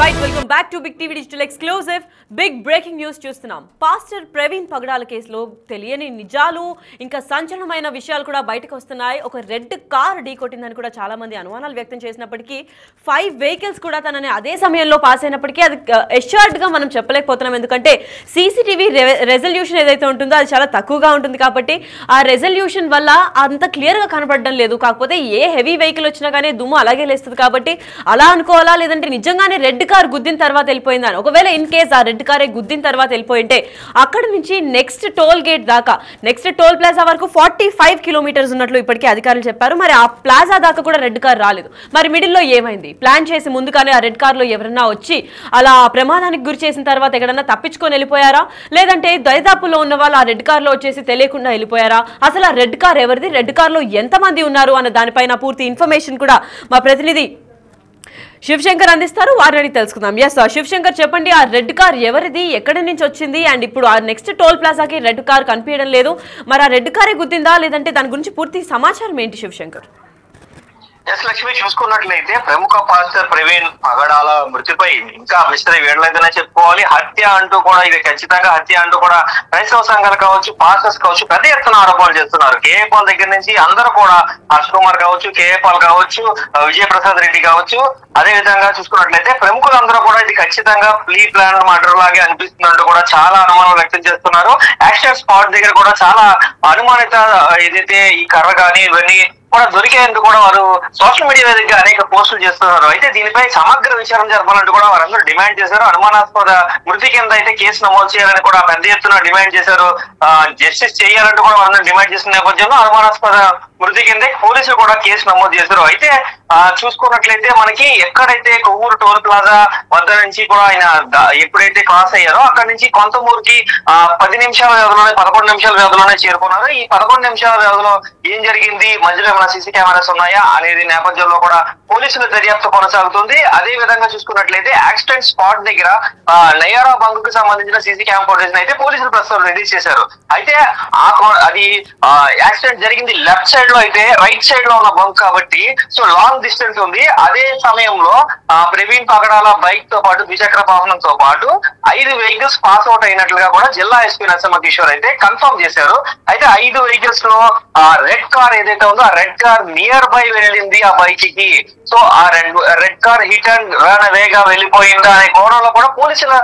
Right welcome back to Big TV digital exclusive big breaking news చూస్తున్నాం. Pastor Praveen Pagadala కేసులో తెలియని నిజాలు ఇంకా సంచలనమైన విషయాలు కూడా బయటకు వస్తున్నాయి. ఒక రెడ్ కార్ ఢీకొట్టిందని కూడా చాలా మంది అనుమానాలు వ్యక్తం చేసినప్పటికీ 5 వెహికల్స్ కూడా తనని అదే సమయంలో పాస్ అయినప్పటికీ అది ఎష్యూర్డ్ గా మనం చెప్పలేకపోతున్నాం. ఎందుకంటే సీసీటీవీ రెజల్యూషన్ ఏదైతే ఉంటుందో అది చాలా తక్కువగా ఉంటుంది కాబట్టి ఆ రెజల్యూషన్ వల్ల అంత క్లియర్ గా కనపడడం లేదు. కాకపోతే ఏ హెవీ వెహికల్ వచ్చినా కానీ దుమ్ము అలాగే లేస్తుంది కాబట్టి అలా అనుకోవాలా, లేదంటే నిజంగానే రెడ్ కార్ గుద్దిన తర్వాత వెళ్ళిపోయిందని. ఒకవేళ ఇన్ కేస్ ఆ రెడ్ కారే గుద్దిన తర్వాత వెళ్ళిపోయింటే అక్కడ నుంచి నెక్స్ట్ టోల్ గేట్ దాకా, నెక్స్ట్ టోల్ ప్లాజా వరకు 45 కిలోమీటర్స్ ఉన్నట్లు ఇప్పటికే అధికారులు చెప్పారు. మరి ఆ ప్లాజా దాకా కూడా రెడ్ కార్ రాలేదు. మరి మిడిల్లో ఏమైంది? ప్లాన్ చేసి ముందుగానే ఆ రెడ్ కార్ లో ఎవరన్నా వచ్చి అలా ప్రమాదానికి గురి చేసిన తర్వాత ఎక్కడన్నా తప్పించుకొని వెళ్ళిపోయారా, లేదంటే దరిదాపుల్లో ఉన్న వాళ్ళు ఆ రెడ్ కార్ లో వచ్చేసి తెలియకుండా వెళ్ళిపోయారా? అసలు ఆ రెడ్ కార్ ఎవరిది, రెడ్ కార్ లో ఎంతమంది ఉన్నారు అన్న దానిపైన పూర్తి ఇన్ఫర్మేషన్ కూడా మా ప్రతినిధి శివశంకర్ అందిస్తారు. వారిని తెలుసుకుందాం. ఎస్ శివశంకర్, చెప్పండి, ఆ రెడ్ కార్ ఎవరిది, ఎక్కడి నుంచి వచ్చింది, అండ్ ఇప్పుడు ఆ నెక్స్ట్ టోల్ ప్లాజాకి రెడ్ కార్ కనిపించడం లేదు. మరి ఆ రెడ్ కారే గుద్దిందా, లేదంటే దాని గురించి పూర్తి సమాచారం ఏంటి శివశంకర్? ఎస్ లక్ష్మి, చూసుకున్నట్లయితే ప్రముఖ పాస్టర్ ప్రవీణ్ పగడాల మృతిపై ఇంకా మిస్టరీ వేడలేదనే చెప్పుకోవాలి. హత్య అంటూ కూడా, ఇది ఖచ్చితంగా హత్య అంటూ కూడా క్రైస్తవ సంఘాలు కావచ్చు, పాస్టర్స్ కావచ్చు పెద్ద ఎత్తున ఆరోపణలు చేస్తున్నారు. కేఏ పాల్ దగ్గర నుంచి అందరూ కూడా, హర్ష్ కుమార్ కావచ్చు, కేఏ పాల్ కావచ్చు, విజయప్రసాద్ రెడ్డి కావచ్చు, అదే విధంగా చూసుకున్నట్లయితే ప్రముఖులందరూ కూడా ఇది ఖచ్చితంగా ప్రీ ప్లాన్ మర్డర్ లాగే అనిపిస్తుందంటూ కూడా చాలా అనుమానాలు వ్యక్తం చేస్తున్నారు. యాక్సిడెంట్ స్పాట్ దగ్గర కూడా చాలా అనుమానిత ఏదైతే ఈ కర్ర కానీ ఇవన్నీ కూడా దొరికేందుకు కూడా వారు సోషల్ మీడియా వేదికగా అనేక పోస్టులు చేస్తున్నారు. అయితే దీనిపై సమగ్ర విచారణ జరపాలంటూ కూడా వారందరూ డిమాండ్ చేశారు. అనుమానాస్పద మృతి కింద అయితే కేసు నమోదు చేయాలని కూడా పెద్ద ఎత్తున డిమాండ్ చేశారు. జస్టిస్ చేయాలంటూ కూడా వారందరూ డిమాండ్ చేసిన నేపథ్యంలో అనుమానాస్పద మృతి కింద పోలీసులు కూడా కేసు నమోదు చేశారు. అయితే చూసుకున్నట్లయితే మనకి ఎక్కడైతే కొవ్వూరు టోల్ ప్లాజా వద్ద నుంచి కూడా ఆయన ఎప్పుడైతే క్రాస్ అయ్యారో అక్కడి నుంచి కొంతమూరుకి 10 నిమిషాల వ్యవధిలోనే 11 నిమిషాల వ్యవధిలోనే చేరుకున్నారు. ఈ 11 నిమిషాల వ్యవధిలో ఏం జరిగింది, మధ్యలో ఏమైనా సీసీ కెమెరాస్ ఉన్నాయా అనేది నేపథ్యంలో కూడా పోలీసుల దర్యాప్తు కొనసాగుతుంది. అదే విధంగా చూసుకున్నట్లయితే యాక్సిడెంట్ స్పాట్ దగ్గర నయారా బంక్ కు సంబంధించిన సీసీ క్యామ్ ఫుటేజ్ అయితే పోలీసులు ప్రస్తుతం రిలీజ్ చేశారు. అయితే అది యాక్సిడెంట్ జరిగింది లెఫ్ట్ సైడ్ లో అయితే రైట్ సైడ్ లో ఉన్న బంక్ కాబట్టి సో లాంగ్ డిస్టెన్స్ ఉంది. అదే సమయంలో ప్రవీణ్ పగడాల బైక్ తో పాటు ద్విచక్ర వాహనంతో పాటు 5 వెహికల్స్ పాస్ అవుట్ అయినట్లుగా కూడా జిల్లా ఎస్పీ నరసింహ కిషోర్ అయితే కన్ఫర్మ్ చేశారు. అయితే 5 వెహికల్స్ లో రెడ్ కార్ ఏదైతే ఉందో ఆ రెడ్ కార్ నియర్ బై వెళ్ళింది ఆ బైక్ కి. సో ఆ red car hit and run వేగా వెళ్ళిపోయిందా అనే కోణంలో కూడా పోలీసులు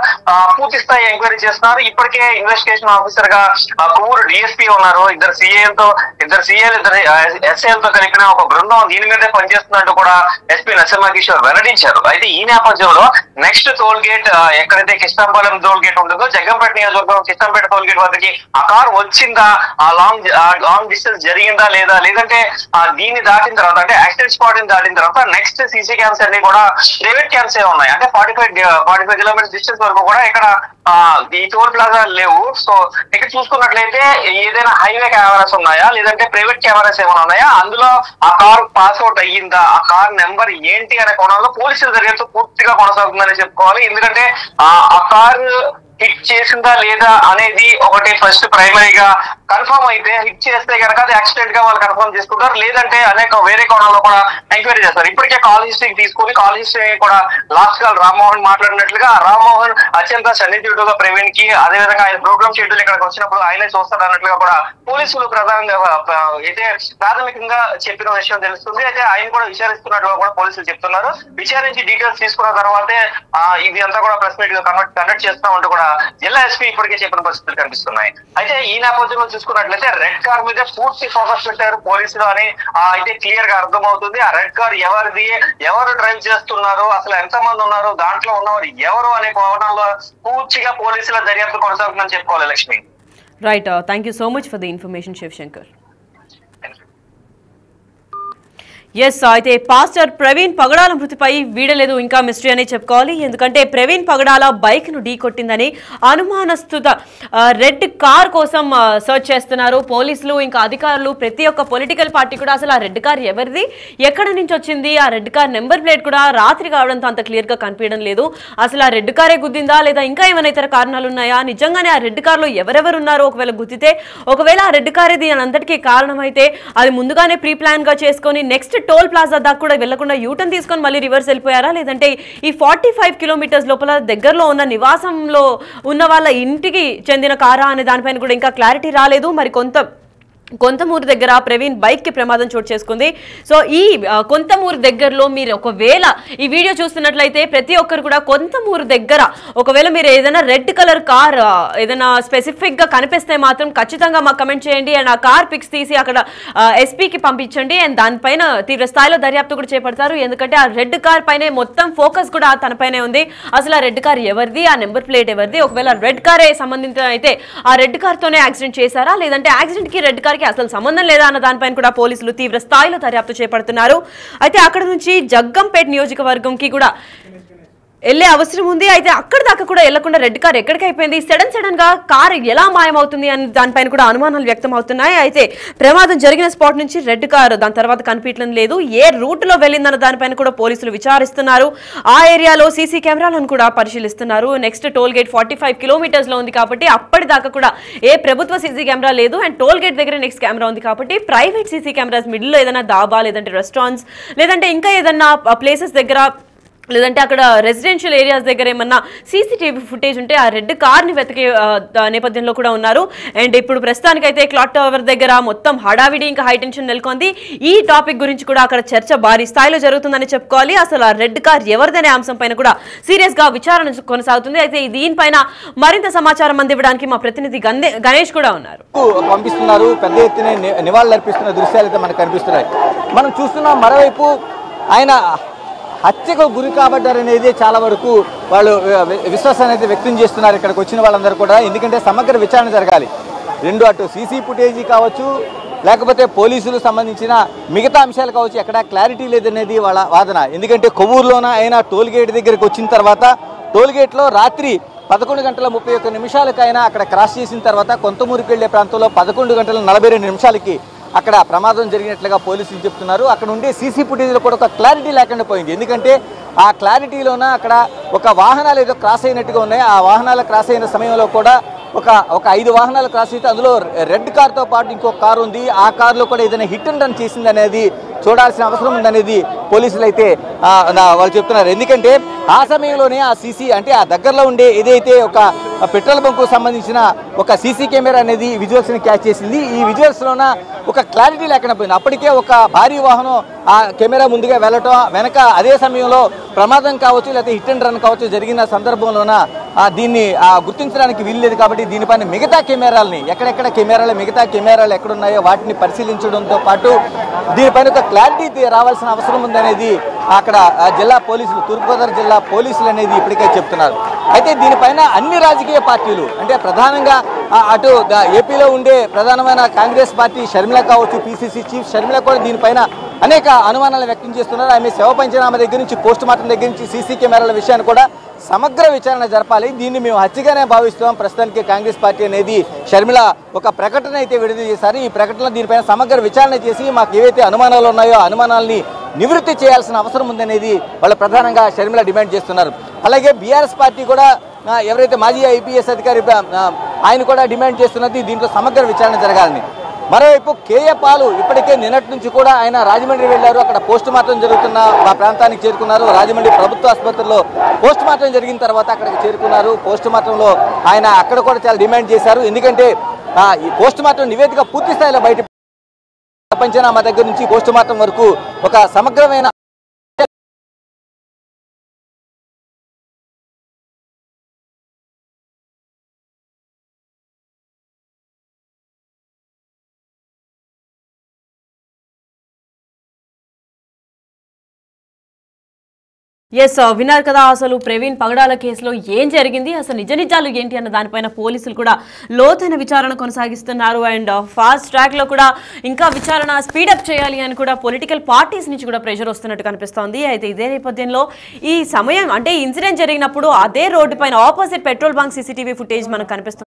పూర్తి స్థాయి ఎంక్వైరీ చేస్తున్నారు. ఇప్పటికే ఇన్వెస్టిగేషన్ ఆఫీసర్ గా కొవ్వూరు డిఎస్పీ ఉన్నారు. ఇద్దరు సిఏలతో ఎస్ఐలతో కలిపిన ఒక బృందం దీని మీదే పనిచేస్తున్నట్టు కూడా ఎస్పీ నరసింహ కిషోర్ వెల్లడించారు. అయితే ఈ నేపథ్యంలో నెక్స్ట్ టోల్ గేట్ ఎక్కడైతే కిష్టంపాలెం టోల్ గేట్ ఉంటుందో జగ్గంపేట నియోజకవర్గం కిష్టంపేట టోల్ గేట్ వద్దకి ఆ కార్ వచ్చిందా, ఆ లాంగ్ డిస్టెన్స్ జరిగిందా లేదా, లేదంటే దీన్ని దాటిన తర్వాత అంటే యాక్సిడెంట్ స్పాట్ ని దాటిన తర్వాత నెక్స్ట్ సీసీ క్యామ్స్ అన్ని కూడా ప్రైవేట్ క్యామ్స్ ఏ ఉన్నాయి. అంటే 45 కిలోమీటర్స్ డిస్టెన్స్ వరకు కూడా ఇక్కడ ఈ టోల్ ప్లాజా లేవు. సో ఇక్కడ చూసుకున్నట్లయితే ఏదైనా హైవే కెమెరాస్ ఉన్నాయా, లేదంటే ప్రైవేట్ కెమెరాస్ ఏమైనా ఉన్నాయా, అందులో ఆ కార్ పాస్ అవుట్ అయ్యిందా, ఆ కార్ నెంబర్ ఏంటి అనే కోణంలో పోలీసుల దర్యాప్తు పూర్తిగా కొనసాగుతుందని చెప్పుకోవాలి. ఎందుకంటే ఆ కార్ హిట్ చేసిందా లేదా అనేది ఒకటి ఫస్ట్ ప్రైమరీగా కన్ఫర్మ్ అయితే, హిట్ చేస్తే కనుక అది యాక్సిడెంట్ గా వాళ్ళు కన్ఫర్మ్ చేసుకుంటారు, లేదంటే అనేక వేరే కోణంలో కూడా ఎంక్వైరీ చేస్తారు. ఇప్పటికే కాల్ హిస్టరీ తీసుకుని కాల్ హిస్టరీ కూడా లాస్ట్ కాల్ రామ్మోహన్ మాట్లాడినట్లుగా రామ్మోహన్ అత్యంత సన్నిహితుడుగా ప్రవీణ్ కి, అదేవిధంగా ఆయన ప్రోగ్రామ్ షెడ్యూల్ ఇక్కడికి వచ్చినప్పుడు ఆయనే చూస్తారు అన్నట్లుగా కూడా పోలీసులు ప్రధానంగా అయితే ప్రాథమికంగా చెప్పిన విషయం తెలుస్తుంది. అయితే ఆయన కూడా విచారిస్తున్నట్టుగా కూడా పోలీసులు చెప్తున్నారు. విచారించి డీటెయిల్స్ తీసుకున్న తర్వాతే ఇది అంతా కూడా ప్రెస్ మీట్ కండక్ట్ చేస్తామంటూ కూడా జిల్లా ఎస్పీ ఇప్పటికే చెప్పిన పరిస్థితులు కనిపిస్తున్నాయి. అయితే ఈ నేపథ్యంలో చూసుకున్నట్లయితే రెడ్ కార్ మీద పూర్తి ఫోకస్ పెట్టారు పోలీసులు అని అయితే క్లియర్ గా అర్థమవుతుంది. ఆ రెడ్ కార్ ఎవరిది, ఎవరు డ్రైవ్ చేస్తున్నారు, అసలు ఎంతమంది ఉన్నారు, దాంట్లో ఉన్నవారు ఎవరు అనే కోణంలో పూర్తిగా పోలీసుల దర్యాప్తు కొనసాగుతుందని చెప్పుకోవాలి. Lakshmi, right, thank you so much for the information Shivshankar. Yes, అయితే పాస్టర్ ప్రవీణ్ పగడాల మృతిపై వీడలేదు ఇంకా మిస్టరీ అనే చెప్పుకోవాలి. ఎందుకంటే ప్రవీణ్ పగడాల బైక్ ను ఢీకొట్టిందని అనుమానస్తుత రెడ్ కార్ కోసం సర్చ్ చేస్తున్నారు పోలీసులు, ఇంకా అధికారులు. ప్రతి ఒక్క పొలిటికల్ పార్టీ కూడా అసలు ఆ రెడ్ కార్ ఎవరిది, ఎక్కడి నుంచి వచ్చింది, ఆ రెడ్ కార్ నెంబర్ ప్లేట్ కూడా రాత్రి కావడంతో అంత క్లియర్ గా కనిపించడం లేదు. అసలు ఆ రెడ్ కారే గుద్దిందా లేదా ఇంకా ఏమైనా ఇతర కారణాలు ఉన్నాయా, నిజంగానే ఆ రెడ్ కార్ లో ఎవరెవరు ఉన్నారో ఒకవేళ గుద్దితే, ఒకవేళ ఆ రెడ్ కార్ ఇది అంతటికీ కారణమైతే అది ముందుగానే ప్రీ ప్లాన్ గా చేసుకొని నెక్స్ట్ టోల్ ప్లాజా దాకా కూడా వెళ్లకుండా యూటర్న్ తీసుకొని మళ్ళీ రివర్స్ వెళ్ళిపోయారా, లేదంటే ఈ 45 కిలోమీటర్స్ లోపల దగ్గరలో ఉన్న నివాసంలో ఉన్న వాళ్ళ ఇంటికి చెందిన కారా అనే దానిపైన కూడా ఇంకా క్లారిటీ రాలేదు. మరి కొంతమూరు దగ్గర ప్రవీణ్ బైక్ కి ప్రమాదం చోటు చేసుకుంది. సో ఈ కొంతమూరు దగ్గరలో మీరు ఒకవేళ ఈ వీడియో చూస్తున్నట్లయితే ప్రతి ఒక్కరు కూడా కొంతమూరు దగ్గర ఒకవేళ మీరు ఏదైనా రెడ్ కలర్ కార్ ఏదైనా స్పెసిఫిక్ గా కనిపిస్తే మాత్రం ఖచ్చితంగా మాకు కమెంట్ చేయండి. అండ్ ఆ కార్ పిక్స్ తీసి అక్కడ ఎస్పీకి పంపించండి. అండ్ దానిపైన తీవ్ర స్థాయిలో దర్యాప్తు కూడా చేపడతారు. ఎందుకంటే ఆ రెడ్ కార్ పైనే మొత్తం ఫోకస్ కూడా తనపైనే ఉంది. అసలు ఆ రెడ్ కార్ ఎవరిది, ఆ నెంబర్ ప్లేట్ ఎవరిది, ఒకవేళ రెడ్ కారే సంబంధించిన అయితే ఆ రెడ్ కార్ తోనే యాక్సిడెంట్ చేశారా, లేదంటే యాక్సిడెంట్ కి రెడ్ కార్ అసలు సంబంధం లేదా అన్న దానిపైన కూడా పోలీసులు తీవ్ర స్థాయిలో దర్యాప్తు చేపడుతున్నారు. అయితే అక్కడ నుంచి జగ్గంపేట్ నియోజకవర్గంకి కూడా వెళ్ళే అవసరం ఉంది. అయితే అక్కడి దాకా కూడా వెళ్లకుండా రెడ్ కార్ ఎక్కడికి అయిపోయింది, సడన్ గా కార్ ఎలా మాయమవుతుంది అని దానిపైన కూడా అనుమానాలు వ్యక్తం అవుతున్నాయి. అయితే ప్రమాదం జరిగిన స్పాట్ నుంచి రెడ్ కార్ దాని తర్వాత కనిపించడం లేదు. ఏ రూట్ లో వెళ్ళిందన్న దానిపైన కూడా పోలీసులు విచారిస్తున్నారు. ఆ ఏరియాలో సీసీ కెమెరాలను కూడా పరిశీలిస్తున్నారు. నెక్స్ట్ టోల్ గేట్ 45 కిలోమీటర్స్ లో ఉంది కాబట్టి అప్పటిదాకా కూడా ఏ ప్రభుత్వ సీసీ కెమెరా లేదు. అండ్ టోల్ గేట్ దగ్గర నెక్స్ట్ కెమెరా ఉంది కాబట్టి ప్రైవేట్ సీసీ కెమెరాస్ మిడిల్ లో ఏదైనా దాబా, లేదంటే రెస్టారెంట్స్, లేదంటే ఇంకా ఏదైనా ప్లేసెస్ దగ్గర, లేదంటే అక్కడ రెసిడెన్షియల్ ఏరియాస్ దగ్గర ఏమన్నా సీసీటీవీ ఫుటేజ్ ఉంటే ఆ రెడ్ కార్ ని వెతికే నేపథ్యంలో కూడా ఉన్నారు. అండ్ ఇప్పుడు ప్రస్తుతానికైతే క్లాక్ టవర్ దగ్గర మొత్తం హడావిడి ఇంకా హై టెన్షన్ నెలకొంది. ఈ టాపిక్ గురించి కూడా అక్కడ చర్చ భారీ స్థాయిలో జరుగుతుందని చెప్పుకోవాలి. అసలు ఆ రెడ్ కార్ ఎవరిదనే అంశం పైన కూడా సీరియస్ గా విచారణ కొనసాగుతుంది. అయితే దీనిపైన మరింత సమాచారం అందివ్వడానికి మా ప్రతినిధి గణేష్ కూడా ఉన్నారు. పంపిస్తున్నారు, పెద్ద ఎత్తున నివాళులర్పిస్తున్న దృశ్యాలు అయితే మనకు కనిపిస్తున్నాయి. మనం చూస్తున్నాం మరోవైపు ఆయన హత్యకు గురి కాబడ్డారనేది చాలా వరకు వాళ్ళు విశ్వాసాన్ని అయితే వ్యక్తం చేస్తున్నారు ఇక్కడికి వచ్చిన వాళ్ళందరూ కూడా. ఎందుకంటే సమగ్ర విచారణ జరగాలి. రెండు అటు సీసీ ఫుటేజీ కావచ్చు, లేకపోతే పోలీసులు సంబంధించిన మిగతా అంశాలు కావచ్చు, ఎక్కడ క్లారిటీ లేదనేది వాళ్ళ వాదన. ఎందుకంటే కొవ్వూరులోన అయినా టోల్ గేట్ దగ్గరికి వచ్చిన తర్వాత టోల్ గేట్లో రాత్రి 11:31 అయినా అక్కడ క్రాస్ చేసిన తర్వాత కొంతమూరుకి వెళ్లే ప్రాంతంలో 11:42 అక్కడ ప్రమాదం జరిగినట్లుగా పోలీసులు చెప్తున్నారు. అక్కడ ఉండే సీసీ ఫుటేజ్లో కూడా ఒక క్లారిటీ లేకుండా పోయింది. ఎందుకంటే ఆ క్లారిటీలోన అక్కడ ఒక వాహనాలు ఏదో క్రాస్ అయినట్టుగా ఉన్నాయి. ఆ వాహనాలు క్రాస్ అయిన సమయంలో కూడా ఒక 5 వాహనాలు క్రాస్ అయితే అందులో రెడ్ కార్తో పాటు ఇంకో కారు ఉంది. ఆ కారులో కూడా ఏదైనా హిట్ అండ్ రన్ చేసింది అనేది చూడాల్సిన అవసరం ఉందనేది పోలీసులు అయితే వాళ్ళు చెప్తున్నారు. ఎందుకంటే ఆ సమయంలోనే ఆ సీసీ అంటే ఆ దగ్గరలో ఉండే ఏదైతే ఒక పెట్రోల్ బంకు సంబంధించిన ఒక సీసీ కెమెరా అనేది విజువల్స్ ని క్యాచ్ చేసింది. ఈ విజువల్స్ లోన ఒక క్లారిటీ లేకుండా పోయింది. అప్పటికే ఒక భారీ వాహనం ఆ కెమెరా ముందుగా వెళ్ళటం, వెనక అదే సమయంలో ప్రమాదం కావచ్చు, లేకపోతే హిట్ అండ్ రన్ కావచ్చు జరిగిన సందర్భంలోన దీన్ని గుర్తించడానికి వీల్లేదు. కాబట్టి దీనిపైన మిగతా కెమెరాలని ఎక్కడెక్కడ మిగతా కెమెరాలు ఎక్కడున్నాయో వాటిని పరిశీలించడంతో పాటు దీనిపైన ఒక క్లారిటీ రావాల్సిన అవసరం ఉందనేది అక్కడ జిల్లా పోలీసులు, తూర్పుగోదావరి జిల్లా పోలీసులు అనేది ఇప్పటికే చెప్తున్నారు. అయితే దీనిపైన అన్ని రాజకీయ పార్టీలు అంటే ప్రధానంగా అటు ఏపీలో ఉండే ప్రధానమైన కాంగ్రెస్ పార్టీ షర్మిల కావచ్చు, పిసిసి చీఫ్ షర్మిల కూడా దీనిపైన అనేక అనుమానాలు వ్యక్తం చేస్తున్నారు. ఆమె శవ పంచనామా దగ్గర నుంచి పోస్ట్ మార్టం దగ్గర నుంచి సీసీ కెమెరాల విషయాన్ని కూడా సమగ్ర విచారణ జరపాలి, దీన్ని మేము హత్యగానే భావిస్తాం. ప్రస్తుతానికి కాంగ్రెస్ పార్టీ అనేది షర్మిల ఒక ప్రకటన అయితే విడుదల చేశారు. ఈ ప్రకటనలో దీనిపైన సమగ్ర విచారణ చేసి మాకు ఏవైతే అనుమానాలు ఉన్నాయో అనుమానాలని నివృత్తి చేయాల్సిన అవసరం ఉందనేది వాళ్ళు ప్రధానంగా షర్మిల డిమాండ్ చేస్తున్నారు. అలాగే బీఆర్ఎస్ పార్టీ కూడా ఎవరైతే మాజీ ఐపీఎస్ అధికారి ఆయన కూడా డిమాండ్ చేస్తున్నది దీంట్లో సమగ్ర విచారణ జరగాలని. మరోవైపు కేఏ పాలు ఇప్పటికే నిన్నటి నుంచి కూడా ఆయన రాజమండ్రి వెళ్లారు. అక్కడ పోస్ట్ మార్టం జరుగుతున్న ఆ ప్రాంతానికి చేరుకున్నారు. రాజమండ్రి ప్రభుత్వ ఆసుపత్రిలో పోస్ట్ మార్టం జరిగిన తర్వాత అక్కడికి చేరుకున్నారు. పోస్ట్ మార్టంలో ఆయన అక్కడ కూడా చాలా డిమాండ్ చేశారు. ఎందుకంటే ఈ పోస్ట్ మార్టం నివేదిక పూర్తి స్థాయిలో బయట పంచనామా దగ్గర నుంచి పోస్ట్ మార్టం వరకు ఒక సమగ్రమైన విన్నారు కదా, అసలు ప్రవీణ్ పగడాల కేసులో ఏం జరిగింది, అసలు నిజాలు ఏంటి అన్న దానిపైన పోలీసులు కూడా లోతైన విచారణ కొనసాగిస్తున్నారు. అండ్ ఫాస్ట్ ట్రాక్ లో కూడా ఇంకా విచారణ స్పీడప్ చేయాలి అని కూడా పొలిటికల్ పార్టీస్ నుంచి కూడా ప్రెషర్ వస్తున్నట్టు కనిపిస్తోంది. అయితే ఇదే నేపథ్యంలో ఈ సమయం అంటే ఇన్సిడెంట్ జరిగినప్పుడు అదే రోడ్డు పైన opposite petrol bunk CCTV footage మనకు కనిపిస్తుంది.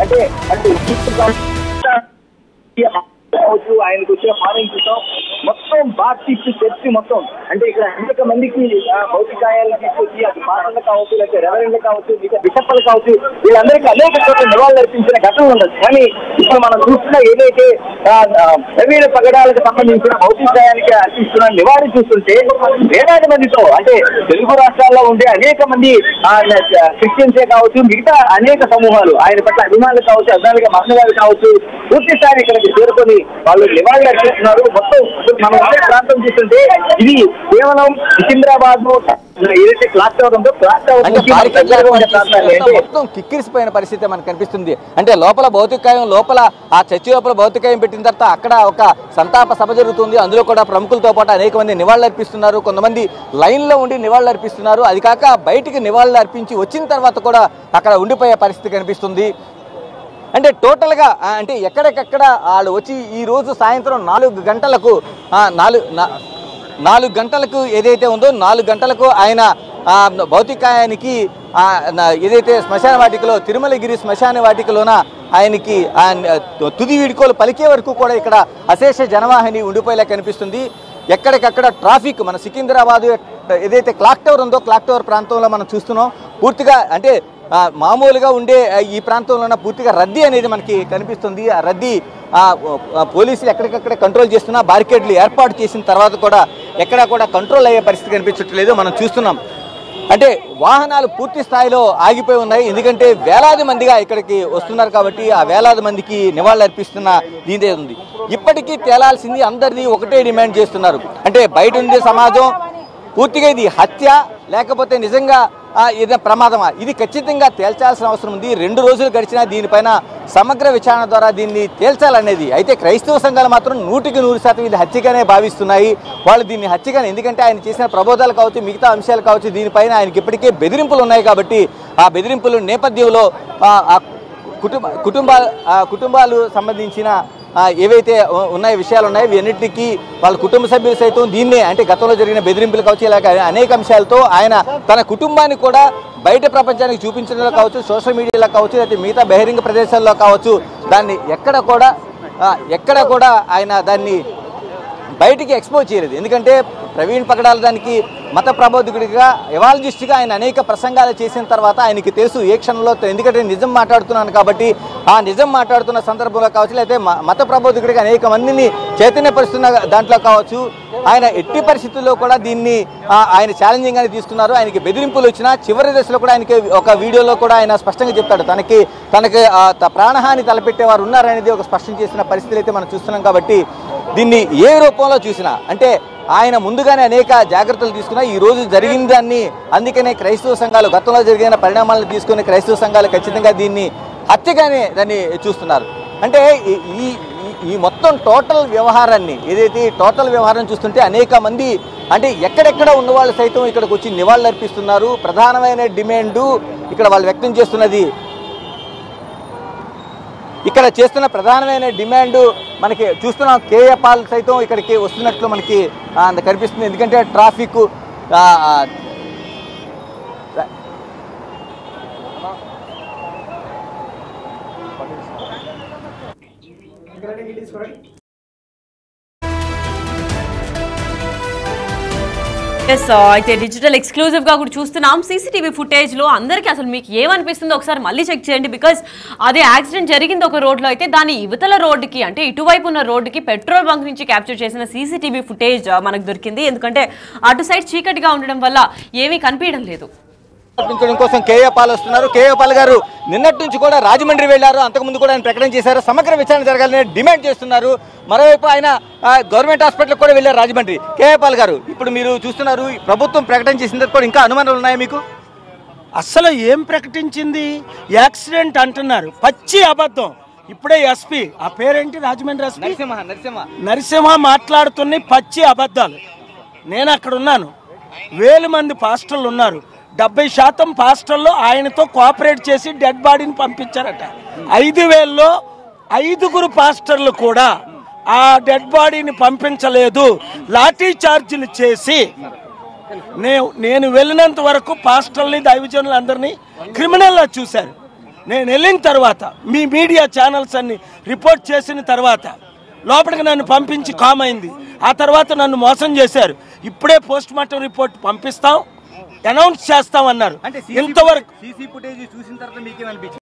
అంటే ఆయనకు వచ్చిన మార్నింగ్ చూసాం మొత్తం బాప్టిస్ట్ చర్చి మొత్తం అంటే ఇక్కడ అనేక మందికి భౌతికాయాలను తీసుకొచ్చి అది పాటలు కావచ్చు, లేకపోతే రెవరెండ్లు కావచ్చు, ఇక బిషప్లు కావచ్చు, వీళ్ళందరికీ అనేక చోట్ల నివాళులు అర్పించిన ఘటనలు ఉండదు. కానీ ఇప్పుడు మనం చూస్తున్న ఏదైతే ప్రవీణ పగడాలకు సంబంధించిన భౌతికాయానికి అర్పిస్తున్న నివాళి చూస్తుంటే వేలాది మందితో అంటే తెలుగు రాష్ట్రాల్లో ఉండే అనేక మంది క్రిస్టియన్సే కావచ్చు, మిగతా అనేక సమూహాలు ఆయన పట్ల అభిమానులు కావచ్చు, అభిమానులుగా మరణాలు కావచ్చు, పూర్తిసారి ఇక్కడికి చేరుకొని వాళ్ళు నివాళులు అర్పిస్తున్నారు. మొత్తం మనం ఉండే ప్రాంతం చూస్తుంటే ఇది కేవలం సికింద్రాబాద్ ఏదైతే క్లాస్ టవర్ ఉందో క్లాస్ టవర్ మొత్తం కిక్కిరిసిపోయిన పరిస్థితి మనకు కనిపిస్తుంది. అంటే లోపల భౌతికాయం లోపల ఆ చర్చి లోపల భౌతికాయం పెట్టిన తర్వాత అక్కడ ఒక సంతాప సభ జరుగుతుంది. అందులో కూడా ప్రముఖులతో పాటు అనేక మంది నివాళులు అర్పిస్తున్నారు. కొంతమంది లైన్లో ఉండి నివాళులు అర్పిస్తున్నారు. అది కాక బయటికి నివాళులు అర్పించి వచ్చిన తర్వాత కూడా అక్కడ ఉండిపోయే పరిస్థితి కనిపిస్తుంది. అంటే టోటల్గా అంటే ఎక్కడికక్కడ వాళ్ళు వచ్చి ఈరోజు సాయంత్రం 4 గంటలకు 4 గంటలకు ఏదైతే ఉందో 4 గంటలకు ఆయన భౌతికాయానికి ఏదైతే శ్మశాన వాటికలో తిరుమలగిరి శ్మశాన వాటికలోన ఆయనకి తుది వీడుకోలు పలికే వరకు కూడా ఇక్కడ అశేష జనవాహిని ఉండిపోయేలా కనిపిస్తుంది. ఎక్కడికక్కడ ట్రాఫిక్ మన సికింద్రాబాద్ ఏదైతే క్లాక్ టవర్ ఉందో క్లాక్ టవర్ ప్రాంతంలో మనం చూస్తున్నాం. పూర్తిగా అంటే మామూలుగా ఉండే ఈ ప్రాంతంలో పూర్తిగా రద్దీ అనేది మనకి కనిపిస్తుంది. ఆ రద్దీ పోలీసులు ఎక్కడికక్కడ కంట్రోల్ చేస్తున్నా బారికేడ్లు ఏర్పాటు చేసిన తర్వాత కూడా ఎక్కడా కూడా కంట్రోల్ అయ్యే పరిస్థితి కనిపించట్లేదు. మనం చూస్తున్నాం అంటే వాహనాలు పూర్తి స్థాయిలో ఆగిపోయి ఉన్నాయి. ఎందుకంటే వేలాది మందిగా ఇక్కడికి వస్తున్నారు కాబట్టి ఆ వేలాది మందికి నివాళులు అర్పిస్తున్న దీనిదే ఉంది. ఇప్పటికీ తేలాల్సింది అందరినీ ఒకటే డిమాండ్ చేస్తున్నారు. అంటే బయట ఉండే సమాజం పూర్తిగా ఇది హత్య లేకపోతే నిజంగా ఏదైనా ప్రమాదమా, ఇది ఖచ్చితంగా తేల్చాల్సిన అవసరం ఉంది. 2 రోజులు గడిచినా దీనిపైన సమగ్ర విచారణ ద్వారా దీన్ని తేల్చాలనేది. అయితే క్రైస్తవ సంఘాలు మాత్రం 100% ఇది హత్యగానే భావిస్తున్నాయి. వాళ్ళు దీన్ని హత్యగానే, ఎందుకంటే ఆయన చేసిన ప్రబోధాలు కావచ్చు, మిగతా అంశాలు కావచ్చు, దీనిపైన ఆయనకి ఇప్పటికే బెదిరింపులు ఉన్నాయి కాబట్టి ఆ బెదిరింపుల నేపథ్యంలో కుటుంబాలు సంబంధించిన ఏవైతే ఉన్నాయి విషయాలు ఉన్నాయి ఇవన్నిటికీ వాళ్ళ కుటుంబ సభ్యులు సైతం దీన్నే అంటే గతంలో జరిగిన బెదిరింపులు కావచ్చు, ఇలాగ అనేక అంశాలతో ఆయన తన కుటుంబాన్ని కూడా బయట ప్రపంచానికి చూపించడంలో కావచ్చు, సోషల్ మీడియాలో కావచ్చు, లేకపోతే మిగతా బహిరంగ ప్రదేశాల్లో కావచ్చు, దాన్ని ఎక్కడ కూడా ఆయన దాన్ని బయటికి ఎక్స్పోజ్ చేయలేదు. ఎందుకంటే ప్రవీణ్ పగడాల దానికి మత ప్రబోధకుడిగా ఎవాలజిస్ట్గా ఆయన అనేక ప్రసంగాలు చేసిన తర్వాత ఆయనకి తెలుసు ఏ క్షణంలో, ఎందుకంటే నిజం మాట్లాడుతున్నాను కాబట్టి ఆ నిజం మాట్లాడుతున్న సందర్భంలో కావచ్చు, లేకపోతే మత ప్రబోధకుడిగా అనేక మందిని చైతన్యపరుస్తున్న దాంట్లో కావచ్చు, ఆయన ఎట్టి పరిస్థితుల్లో కూడా దీన్ని ఆయన ఛాలెంజింగ్ అని తీసుకున్నారు. ఆయనకి బెదిరింపులు వచ్చినా చివరి దశలో కూడా ఆయనకి ఒక వీడియోలో కూడా ఆయన స్పష్టంగా చెప్తాడు తనకి ప్రాణహాని తలపెట్టేవారు ఉన్నారనేది ఒక స్పష్టం చేసిన పరిస్థితులు అయితే మనం చూస్తున్నాం. కాబట్టి దీన్ని ఏ రూపంలో చూసినా అంటే ఆయన ముందుగానే అనేక జాగ్రత్తలు తీసుకున్నా ఈ రోజు జరిగిన దాన్ని, అందుకనే క్రైస్తవ సంఘాలు గతంలో జరిగిన పరిణామాలను తీసుకుని క్రైస్తవ సంఘాలు ఖచ్చితంగా దీన్ని హత్యగానే దాన్ని చూస్తున్నారు. అంటే ఈ మొత్తం టోటల్ వ్యవహారాన్ని ఏదైతే టోటల్ వ్యవహారం చూస్తుంటే అనేక మంది అంటే ఎక్కడెక్కడ ఉన్నవాళ్ళు సైతం ఇక్కడికి వచ్చి నివాళులు అర్పిస్తున్నారు. ప్రధానమైన డిమాండు ఇక్కడ వాళ్ళు వ్యక్తం చేస్తున్నది, ఇక్కడ చేస్తున్న ప్రధానమైన డిమాండ్ మనకి చూస్తున్నాం. కేఏ పాల్ సైతం ఇక్కడికి వస్తున్నట్లు మనకి కనిపిస్తుంది. ఎందుకంటే ట్రాఫిక్ అయితే డిజిటల్ ఎక్స్క్లూజివ్ గా కూడా చూస్తున్నాం. సీసీటీవీ ఫుటేజ్ లో అందరికీ అసలు మీకు ఏమనిపిస్తుందో ఒకసారి మళ్ళీ చెక్ చేయండి. బికాజ్ అదే యాక్సిడెంట్ జరిగింది ఒక రోడ్ లో, అయితే దాని యువతల రోడ్డుకి అంటే ఇటువైపు ఉన్న రోడ్డుకి పెట్రోల్ బంక్ నుంచి క్యాప్చర్ చేసిన సీసీటీవీ ఫుటేజ్ మనకు దొరికింది. ఎందుకంటే అటు సైడ్ చీకటిగా ఉండడం వల్ల ఏమీ కనిపించడం లేదు. ప్రకటించడం కోసం కేఏ పాల్ వస్తున్నారు. కేఏ పాల్ గారు నిన్నటి నుంచి కూడా రాజమండ్రి వెళ్లారు. అంతకుముందు కూడా ఆయన ప్రకటన చేశారు, సమగ్ర విచారణ జరగాలని డిమాండ్ చేస్తున్నారు. మరోవైపు ఆయన గవర్నమెంట్ హాస్పిటల్ కూడా వెళ్లారు రాజమండ్రి. కేఏ పాల్ గారు, ఇప్పుడు మీరు చూస్తున్నారు ప్రభుత్వం ప్రకటన చేసిన తర్వాత కూడా ఇంకా అనుమానాలు ఉన్నాయా మీకు? అసలు ఏం ప్రకటించింది? యాక్సిడెంట్ అంటున్నారు, పచ్చి అబద్ధం. ఇప్పుడే ఎస్పీ, ఆ పేరేంటి, రాజమండ్రి ఎస్పీ నరసింహ మాట్లాడుతున్న పచ్చి అబద్ధాలు. నేను అక్కడ ఉన్నాను, 1000 మంది పాస్టర్లు ఉన్నారు. 70% పాస్టర్లు ఆయనతో కోఆపరేట్ చేసి డెడ్ బాడీని పంపించారట. 5000లో 5 పాస్టర్లు కూడా ఆ డెడ్ బాడీని పంపించలేదు, లాఠీ చార్జీలు చేసి. నేను వెళ్ళినంత వరకు పాస్టర్ని దైవజనులందరినీ క్రిమినల్లా చూశారు. నేను వెళ్ళిన తర్వాత మీ మీడియా ఛానల్స్ అన్ని రిపోర్ట్ చేసిన తర్వాత లోపలికి నన్ను పంపించి కామ్ అయింది. ఆ తర్వాత నన్ను మోసం చేశారు. ఇప్పుడే పోస్ట్ మార్టం రిపోర్ట్ పంపిస్తాం, అనౌన్స్ చేస్తాం అన్నారు. ఇంతవరకు సీసీ ఫుటేజ్ చూసిన తర్వాత మీకేమనిపించింది?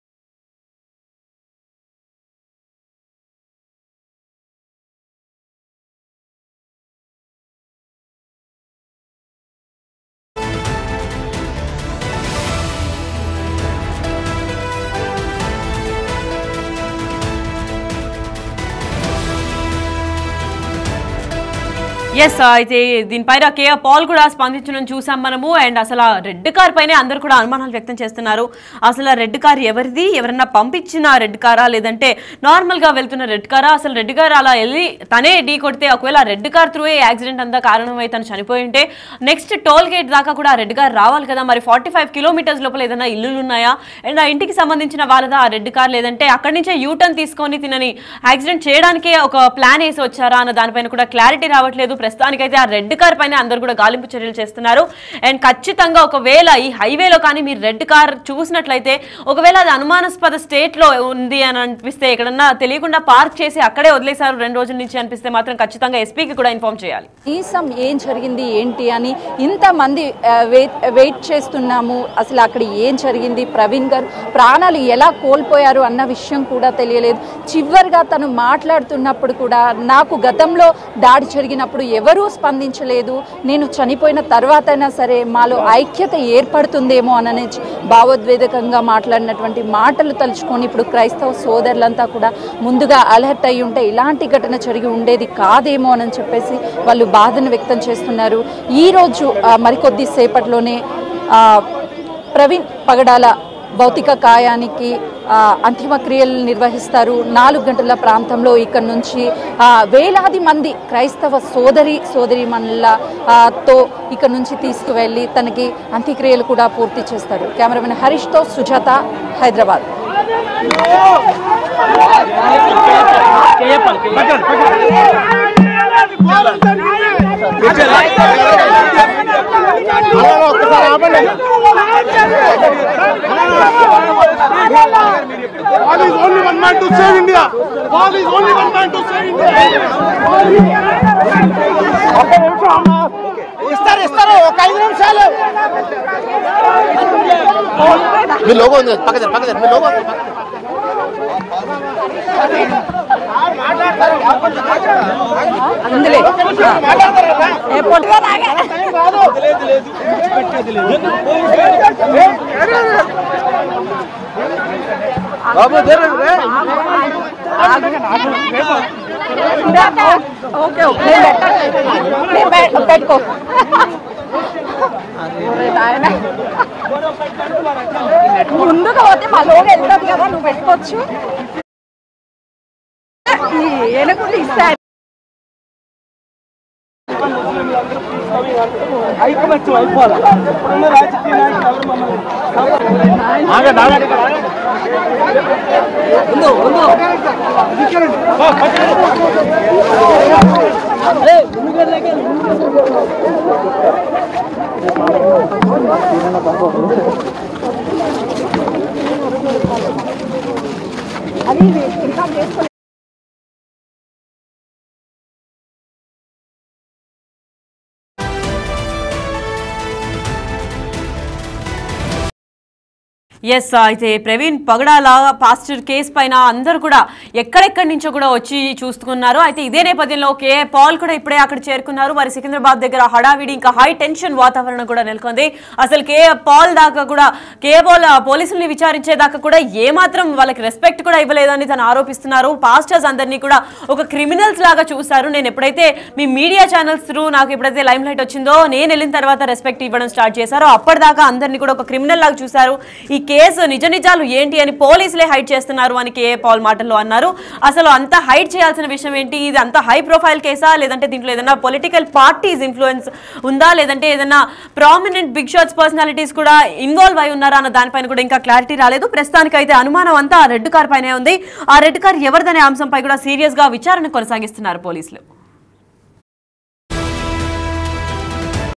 ఎస్, అయితే దీనిపైన కేఆర్ పాల్ కూడా స్పందించడం చూసాం మనము. అండ్ అసలు రెడ్ కార్ పైనే అందరూ కూడా అనుమానాలు వ్యక్తం చేస్తున్నారు. అసలు రెడ్ కార్ ఎవరిది, ఎవరన్నా పంపించిన రెడ్ కారా లేదంటే నార్మల్ గా వెళ్తున్న రెడ్ కారా? అసలు రెడ్ కార్ అలా వెళ్ళి తనే ఢీ కొడితే ఒకవేళ రెడ్ కార్ త్రూ యాక్సిడెంట్ అంతా కారణమై తను చనిపోయి ఉంటే నెక్స్ట్ టోల్ గేట్ దాకా కూడా రెడ్ కార్ రావాలి కదా. మరి 45 కిలోమీటర్స్ లోపల ఏదైనా ఇల్లులు ఉన్నాయా, అండ్ ఆ ఇంటికి సంబంధించిన వాళ్ళదా ఆ రెడ్ కార్, లేదంటే అక్కడి నుంచే యూటర్న్ తీసుకొని తినని యాక్సిడెంట్ చేయడానికే ఒక ప్లాన్ వేసి వచ్చారా అన్న దానిపైన కూడా క్లారిటీ రావట్లేదు. ప్రస్తుతానికైతే ఆ రెడ్ కార్ పైన అందరూ కూడా గాలింపు చర్యలు చేస్తున్నారు. అండ్ ఖచ్చితంగా ఒకవేళ ఈ హైవేలో కానీ మీరు రెడ్ కార్ చూసినట్లయితే ఒకవేళ అది అనుమానాస్పద స్టేట్ లో ఉంది అని అనిపిస్తే, ఎక్కడన్నా తెలియకుండా పార్క్ చేసి అక్కడే వదిలేశారు 2 రోజుల నుంచి అనిపిస్తే మాత్రం ఖచ్చితంగా ఎస్పీకి కూడా ఇన్ఫార్మ్ చేయాలి. కనీసం ఏం జరిగింది ఏంటి అని ఇంతమంది వెయిట్ చేస్తున్నాము. అసలు అక్కడ ఏం జరిగింది, ప్రవీణ్ గారు ప్రాణాలు ఎలా కోల్పోయారు అన్న విషయం కూడా తెలియలేదు. చివరిగా తను మాట్లాడుతున్నప్పుడు కూడా నాకు గతంలో దాడి జరిగినప్పుడు ఎవరూ స్పందించలేదు, నేను చనిపోయిన తర్వాత అయినా సరే మాలో ఐక్యత ఏర్పడుతుందేమో అననే భావోద్వేగంగా మాట్లాడినటువంటి మాటలు తలుచుకొని ఇప్పుడు క్రైస్తవ సోదరులంతా కూడా ముందుగా అలర్ట్ అయి ఉంటే ఇలాంటి ఘటన జరిగి ఉండేది కాదేమో అని చెప్పేసి వాళ్ళు బాధను వ్యక్తం చేస్తున్నారు. ఈరోజు మరికొద్ది సేపట్లోనే ప్రవీణ్ పగడాల భౌతిక కాయానికి అంతిమ క్రియలు నిర్వహిస్తారు. 4 గంటల ప్రాంతంలో ఇక్కడ నుంచి వేలాది మంది క్రైస్తవ సోదరీమణులతో ఇక్కడ నుంచి తీసుకువెళ్ళి తనకి అంత్యక్రియలు కూడా పూర్తి చేస్తారు. కెమెరామెన్ హరీష్తో Sujatha, Hyderabad. God is only one man to save India. God is only one man to save India. ఇస్తారు ఒక 5 నిమిషాలు. మీ లోగో ఉంది పక్కన మీ లోగో అందులే బాబు ఓకే పెట్టుకో. ముందుగా పోతే మా లోగా వెళ్తాను కదా, నువ్వు పెట్టుకోవచ్చు. వెనకుండా ఇస్తారు. ఐకమత్యం అయిపోవాలి. ఇప్పుడున్న రాజకీయ నాయకులు అది ఇంకా చేసుకో. ఎస్, అయితే ప్రవీణ్ పగడాల పాస్టర్ కేసు పైన అందరూ కూడా ఎక్కడెక్కడి నుంచో కూడా వచ్చి చూస్తున్నారు. అయితే ఇదే నేపథ్యంలో కేఆర్ పాల్ కూడా ఇప్పుడే అక్కడ చేరుకున్నారు. మరి సికింద్రాబాద్ దగ్గర హడావిడి ఇంకా హై టెన్షన్ వాతావరణం కూడా నెలకొంది. అసలు కేఆర్ పాల్ దాకా కూడా కేఆర్ పాల్ పోలీసుల్ని విచారించేదాకా కూడా ఏమాత్రం వాళ్ళకి రెస్పెక్ట్ కూడా ఇవ్వలేదని తను ఆరోపిస్తున్నారు. పాస్టర్స్ అందరినీ కూడా ఒక క్రిమినల్స్ లాగా చూశారు. నేను ఎప్పుడైతే మీ మీడియా ఛానల్స్ త్రూ నాకు ఎప్పుడైతే లైమ్ లైట్ వచ్చిందో, నేను వెళ్ళిన తర్వాత రెస్పెక్ట్ ఇవ్వడం స్టార్ట్ చేశారో అప్పటిదాకా అందరినీ కూడా ఒక క్రిమినల్ లాగా చూశారు. ఈ కేసు నిజాలు ఏంటి అని పోలీసులే హైడ్ చేస్తున్నారు అని కేఏ పాల్ మాటల్లో అన్నారు. అసలు అంత హైడ్ చేయాల్సిన విషయం ఏంటి? ఇది అంత హై ప్రొఫైల్ కేసా, లేదంటే దీంట్లో ఏదైనా పొలిటికల్ పార్టీస్ ఇన్ఫ్లుయెన్స్ ఉందా, లేదంటే ఏదైనా ప్రామినెంట్ బిగ్ షాట్స్ పర్సనాలిటీస్ కూడా ఇన్వాల్వ్ అయి ఉన్నారా అన్న దానిపైన కూడా ఇంకా క్లారిటీ రాలేదు. ప్రస్తుతానికి అయితే అనుమానం అంతా ఆ రెడ్ కార్ పైనే ఉంది. ఆ రెడ్ కార్ ఎవరిదనే అంశంపై కూడా సీరియస్ గా విచారణ కొనసాగిస్తున్నారు పోలీసులు.